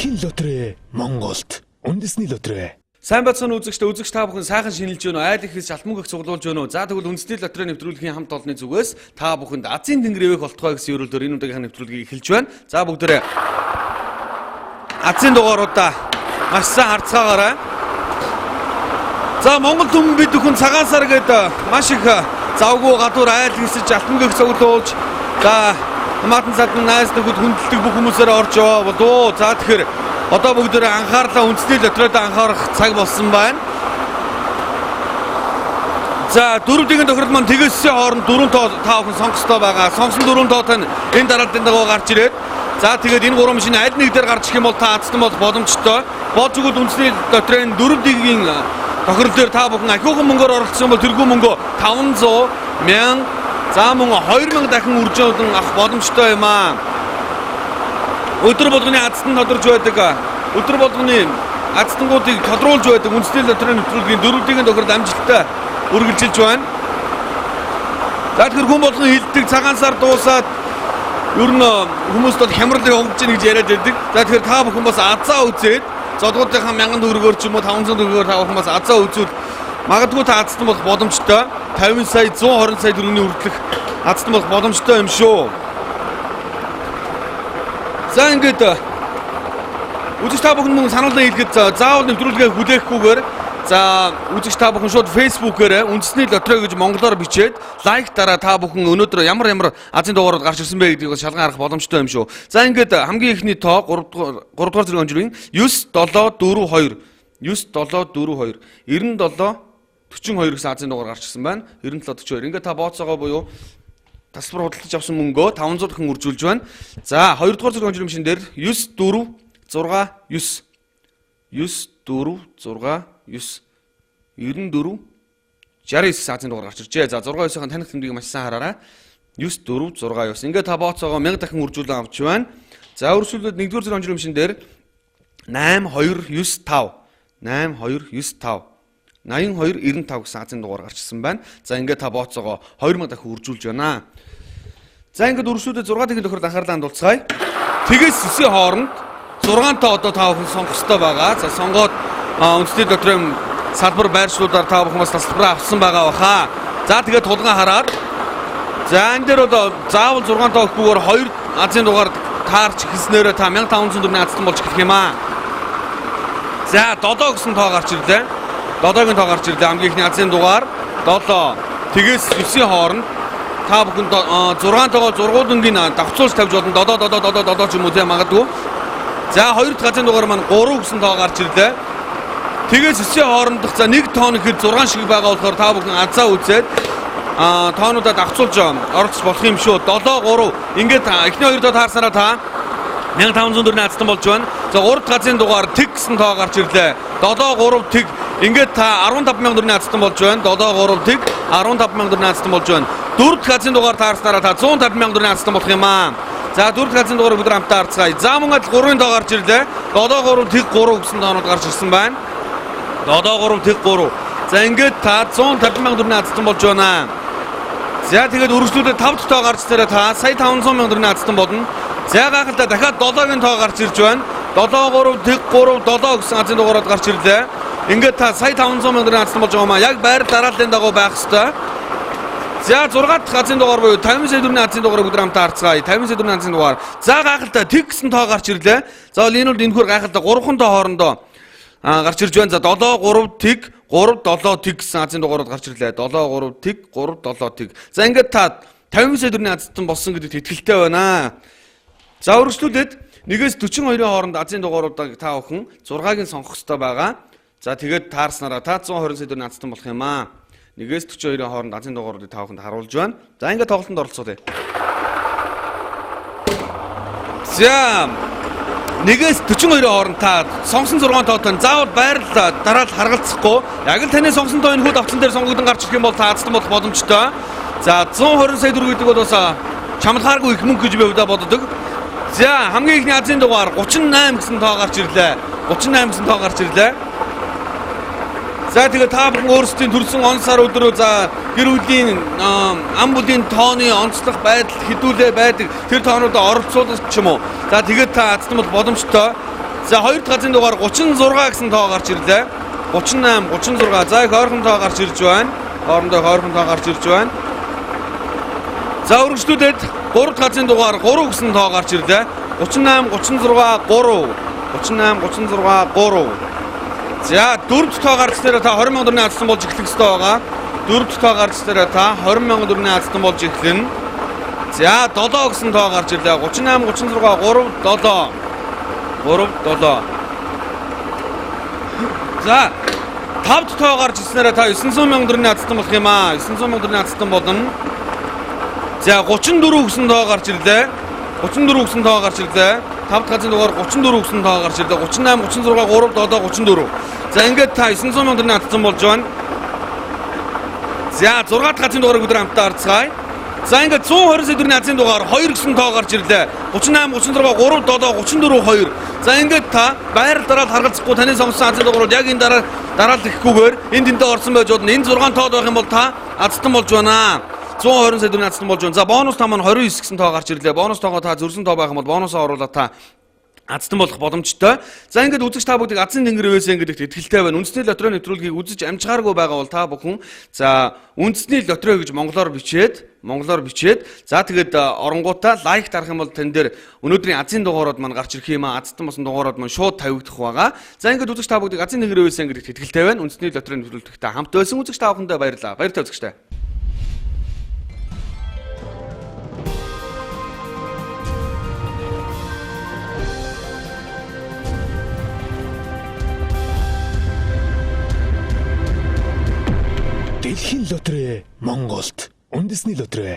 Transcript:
Дэлхийн лотерей Монголд үндэсний лотерей. Сайн бацхан үзэгч та бүхэн сайхан шинэлж байна уу? Айл ихэс шалтмаг их цуглуулж байна уу? За тэгвэл үндэсний лотерей нэвтрүүлгийн хамт олонны зүгээс та бүхэнд Азийн тэнгэр өвөх болтгой гэсэн өрөөлөөр энэ удаагийн нэвтрүүлгийг эхэлж байна. За бүгдээрээ Азийн дугааруудаа маш сайн харцгаагаарай. За Монгол түмэн бид бүхэн цагаан сар гэдэг маш их завгүй гадуур айл ихэс шалтмаг их цуглуулж за хамаатан садан найз нөхөд хүндэлдэг бүх хүмүүсээр орж яваа болоо. За тэгэхээр одоо бүгдээрээ анхаарлаа үндэсний лотерейд анхаарах цаг болсон байна. За дөрөвдүгээр тохирол маань тэгээс хооронд 4 тоо та бүхэн сонгостой байгаа. Сонгосон 4 тоотой нь энэ дараалтын дагуу гарч ирээд за тэгээд энэ 3 машин аль нэг дээр гарч ирэх юм бол та азтан болох боломжтой. Болж өгвөл үндэсний лотерейн 4 дигийн тохирол дээр та бүхэн ахиухан мөнгөөр оролцсон бол тэргүй мөнгө 500 1000 за мөн 2000 дахин үржүүлэн авах боломжтой юм аа. Өдөр болгоны азтан тодорж байдаг. Өдөр болгоны азтангуудыг тодруулж байдаг үндэсний лотерей нэвтрүүлгийн 4-ийн тохирол амжилттай үргэлжилж байна. За тэгэхээр хүн болгон хилдэг цагаан сар дуусаад ер нь хүмүүст бол хямрал явагдаж байна гэж яриад байдаг. За тэгэхээр та бүхэн бас азаа үзээд зодгуудынхаа 1000 төгрөгөөр ч юм уу 500 төгрөгөөр та бүхэн бас азаа үзвэл магадгүй та азтан болох боломжтой. 50 сая 120 сая төгрөгийн хүртэлх азтан болох боломжтой юм шүү. За ингээд үзэгч та бүхэн мөн сануулга хийлгэхэд заавал нэвтрүүлгээ хүлээхгүйгээр за үзэгч та бүхэн шууд фэйсбүүкээр үндэсний лотерей гэж монголоор бичээд лайк дараа та бүхэн өнөөдөр ямар Азийн дугаарууд гарч ирсэн бэ гэдгийг шалган харах боломжтой юм шүү. За ингээд хамгийн ихний тоо 3 дугаар зэрэг онжирын 9742 9742 97 42 гэсэн Азийн дугаар гарч ирсэн байна. 9742. Ингээд та бооцоогоо буюу тасвар худалдаж авсан мөнгөө 500 дахин үржүүлж байна. За 2 дугаар зэрэг онжирын машин дээр 94 69 94 69 94 69 Азийн дугаар гарч иржээ. За 69-ийн таних тэмдгийг маш сайн хараарай. 94 69. Ингээд та бооцоогоо 1000 дахин үржүүлэн авч байна. За өрсөлдөд 1-р зэрэг онжирын машин дээр 8295 8295 8295 гэсэн Азийн дугаар гарч ирсэн байна. За ингээд та бооцоогоо 2000 дахин үржүүлж байна. За ингээд өрсөлдөд 6-ийн тохирол анхаарлаа хандуулцгаая. Тэгээс 9-ийн хооронд 6 тоо одоо та бүхэн сонгох ёстой байгаа. За сонгоод үндэсний лотерейн салбар байршлуудаар та бүхэн бас тасалбараа авсан байгаа баха. За тэгээд тулгаан хараад за энэ дээр одоо заавал 6 тоо өгөхгүйгээр 2 Азийн дугаар таарч хэлснээр та 1500 төгрөгийн азтан болж эхлэх юм аа. За 7 гэсэн тоо гарч ирлээ. 7-гийн тоо гарч ирлээ. Хамгийн ихний Азийн дугаар 7. Тэгээс 9-ийн хооронд та бүхэн 6 тоогоо зургуулангийн давхцуулж тавьж болно. 7 ч юм уу тийм магадгүй. За 2 дахь Азийн дугаар маань 3 гэсэн тоо гарч ирлээ. Тэгээс 9-ийн хоорондох за 1 тоо нэхэд 6 шиг байгаа болохоор та бүхэн азаа үзээд тоонуудаа давхцуулж оролцох болох юм шүү. 7 3 ингээд эхний 2 тоо таарсараа та 1500 төгрөгийн азтан болж байна. За 3 дахь Азийн дугаар тэг гэсэн тоо гарч ирлээ. 7 3 тэг ингээд та 15000 төгрөгийн азтан болж байна. 7 3 тэг 15000 төгрөгийн азтан болж байна. 4 дахь Азийн дугаар таарснараа та 150000 төгрөгийн азтан болох юм аа. За 4 дахь Азийн дугаар бүгд хамтаа харцгаая. За мөн адил 3-ын тоо гарч ирлээ. 7 3 тэг 3 гэсэн тоонууд гарч ирсэн байна. 7 3 тэг 3. За ингээд та 150000 төгрөгийн азтан болж байна. За тэгээд өргөжлүүлээд 5 дахь тоо гарч ирсээр та сая 500000 төгрөгийн азтан болно. За гахалтай дахиад 7-гийн тоо гарч ирж байна. 7 3 тэг 3 7 гэсэн Азийн дугаарууд гарч ирлээ. Ингээд та сая 500,000 төгрөгийн азтан болж байгаа юм аа. Яг байр дараалтын дагуу байх ёстой. За 6 дахь Азийн дугаар буюу 50 сая төгрөгийн Азийн дугаарыг бүгд хамтаа харцгаая. 50 сая төгрөгийн Азийн дугаар. За гахалтай тэг гэсэн тоо гарч ирлээ. За бол энэ бол энэхөр гахалтай 3 тоо хоорондоо гарч ирж байна. За 7 3 тэг 3 7 тэг гэсэн Азийн дугаарууд гарч ирлээ. 7 3 тэг 3 7 тэг. За ингээд та 50 сая төгрөгийн азтан болсон гэдэгт итгэлтэй байна. За өргөжлүүлээд 1-ээс 42-ийн хооронд Азийн дугааруудыг та бүхэн 6-гийн сонгох ёстой байгаа. За тэгээд таарснараа та 120 сая төгрөгийн азтан болох юм аа. 1-ээс 42-ийн хооронд Азийн дугааруудыг та бүхэнд харуулж байна. За ингээд тоглолтод оролцоолъё. За 1-ээс 42-ийн хооронд та сонгосон 6 тоотой заавал байрал дараал харгалзахгүй. Яг л таны сонгосон тооны хүүд авцсан дээр сонгогдсон гарч ирэх юм бол та азтан болох боломжтой. За 120 сая төгрөг гэдэг бол бас чамлахааргүй их мөнгө гэж би өвдө боддог. За хамгийн ихний Азийн дугаар 38 гэсэн тоо гарч ирлээ. 38 гэсэн тоо гарч ирлээ. За тэгээд та бүхэн өөрсдийн төрсэн он сар өдрөө за гэр бүлийн ам бүлийн тооны онцлог байдал хэдүүлээ байдаг тэр тоонуудаа оролцуулах ч юм уу. За тэгээд та азтан бол боломжтой. За хоёр дахь газрын дугаар 36 гэсэн тоо гарч ирлээ. 38, 36. За их ойрхон тоо гарч ирж байна. Хоорондоо ойрхон тоо гарч ирж байна. За үргэлжлүүлээд 3 дахь газрын дугаар 3 гэсэн тоо гарч ирлээ. 38, 36, 3. 38, 36, 3. За дөрөв дахь тоо гарч ирсээр та 20 мянган төгрөгийн алдсан болж эхлэх ёстой байгаа. Дөрөв дахь тоо гарч ирсээр та 20 мянган төгрөгийн алдсан болж эхлэнэ. За 7 гэсэн тоо гарч ирлээ. 38, 36, 3, 7. 3, 7. За 5 дахь тоо гарч ирснээр та 900 мянган төгрөгийн алдсан болох юм аа. 900 мянган төгрөгийн алдсан болно. За 34 гэсэн тоо гарч ирлээ. 34 гэсэн тоо гарч ирлээ. 5 дахь газрын дугаар 34 гэсэн тоо гарч ирлээ. 38, 36, 3, 7, 34. За ингээд та 900 мянган төгрөгийн алдсан болж байна. За 6 дахь газрын дугаарыг өдөр хамтдаа харцгаая. За ингээд 120 сая төгрөгийн азийн дугаар 2 гэсэн тоо гарч ирлээ. 38, 36, 3, 7, 34, 2. За ингээд та байрал дараад харгалзахгүй таны сонгосон азийн дугаарууд яг энэ дараалал гэхгүйгээр энэ тэнтэй орсон байж бодно. Энэ 6 тоод байх юм бол та азтан болж байна. 120 сая төгрөгийн азтан болж байна. За бонус та маань 29 гэсэн тоо гарч ирлээ. Бонус тоогоо та зөрсөн тоо байх юм бол бонусоо оруулаад та азтан болох боломжтой. За ингээд үзэгч та бүгдийг азийн тэнгэр ивэсэн гэдэгт итгэлтэй байна. Үндэсний лотерейн нэвтрүүлгийг үзэж амжихааргүй байгаа бол та бүхэн за үндэсний лотерей гэж монголоор бичээд за тэгээд оронгуудаа лайк дарах юм бол тэн дээр өнөөдрийн азийн дугаарууд маань гарч ирэх юм аа. Азтан болсон дугаарууд маань шууд тавигдах байгаа. За ингээд үзэгч та бүгдийг азийн тэнгэр ивэсэн гэдэгт итгэлтэй байна. Үндэсний лотерейн нэвтрүүлэгтээ хамт байсан үзэгч та бүхэндээ баярлалаа. Баярлалаа үзэгчтэй. Дэлхийн лотерей Монголд үндэсний лотерей